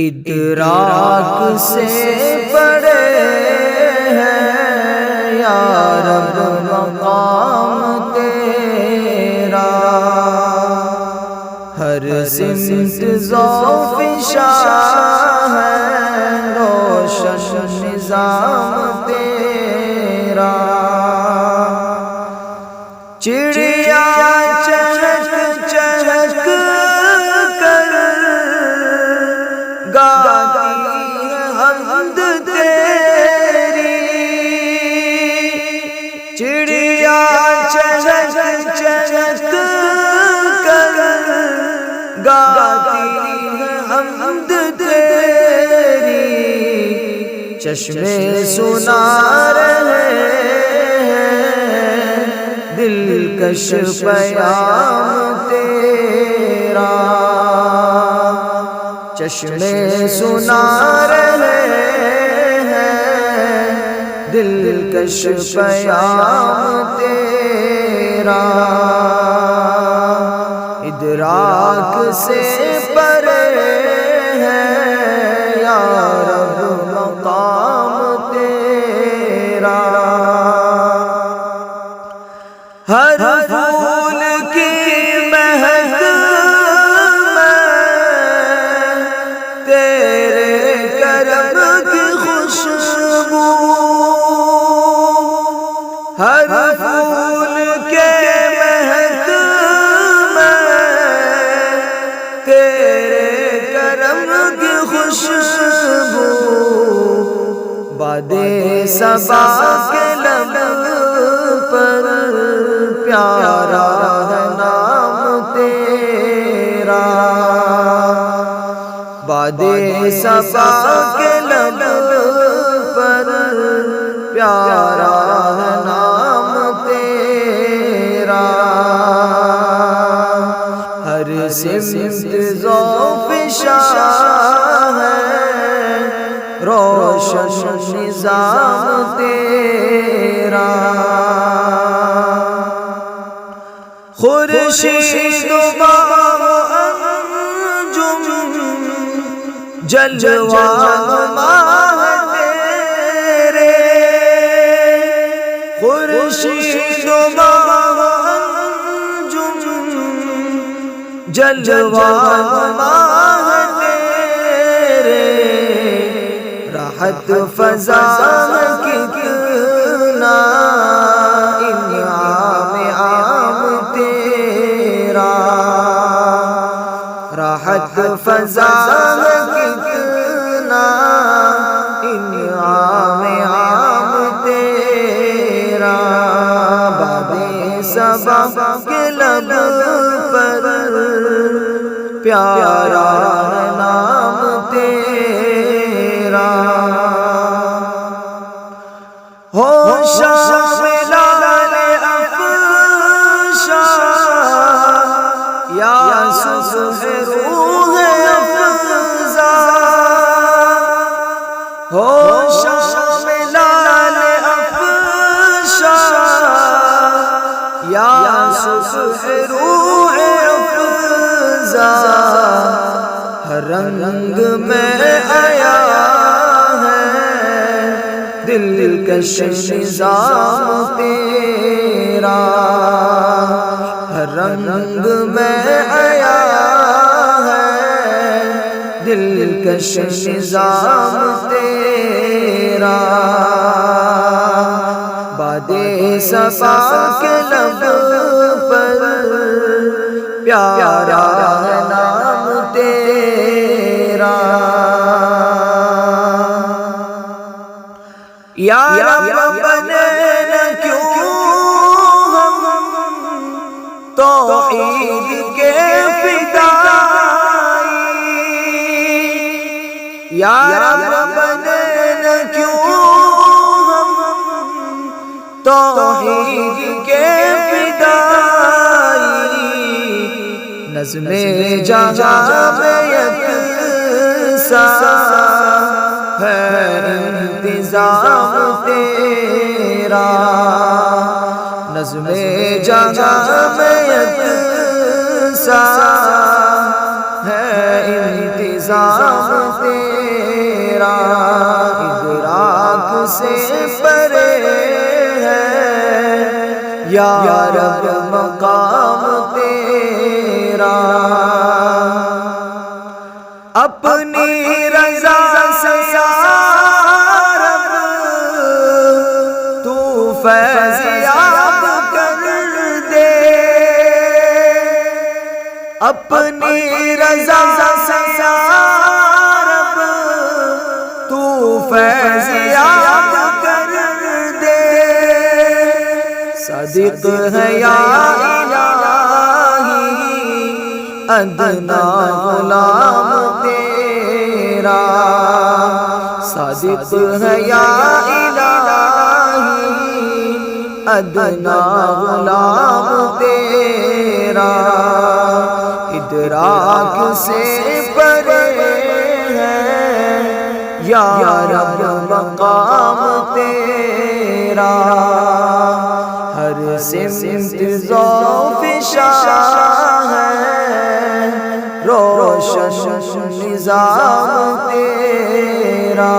ادراک سے بڑے ہیں یا رب مقام تیرا، ہر سمت ذوق شاہ ہے روشن نظام تیرا، چڑیا چہک چہک کر گاتی ہے حمد تیری، چڑیا چہک چہک کر گاتی ہے حمد تیری، چشمے سنا رہے دلکش پیام تیرا، چشمے سنا رہے ہیں دلکش پیام تیرا، ادراک سے پرے ہے یا رب مقام تیرا، ہر پھول کی مہک میں تیرے کرم کی خوشبو، ہر پھول کے مہک میں تیرے کرم کی خوشبو، بادِ صبا کے لب پر پیارا ہے نام تیرا، بادِ صبا کے لب پر پیارا ہے نام تیرا، ہر سمت ذوق شاہ ہے روشن نظام تیرا، خورشید و انجم جلوہ ماہ تیرے، خورشید و انجم جلوہ ماہ تیرے، راحت فضا کتنا راحت فضا کتنا انعام عام تیرا، بادِ صبا کے لب پر پیارا نام تیرا، ہو شام لال افشاں یا صبح روح افزا، ہو شام لال افشاں یا صبح روح افزا، ہر رنگ میں آیا ہے دلکش نظام تیرا، ہر رنگ میں آیا ہے دلکش نظام تیرا، بادِ صبا کے لب پر پیارا ہے نام تیرا، یا رب بنے کیوں ہم توحید کے فدائی، یا رب بنے کیوں ہم توحید کے فدائی، نظم جہاں میں یکساں ہے انتظام تیرا، نظم جہاں میں یکساں ہے انتظام نظام تیرا ادراک سے پرے ہے یا رب مقام تیرا اپنی رضا سے یا رب تو فیض یاب کر دے اپنی رضا سے یا رب تو فیض یاب کر دے صادق ہے یا الہی ادنا غلام تیرا صادق ہے یا الہی ادنا غلام تیرا ادراک سے پرے ہے یا رب مقام تیرا ہر سمت ذوف شاہ ہے روشن نظام تیرا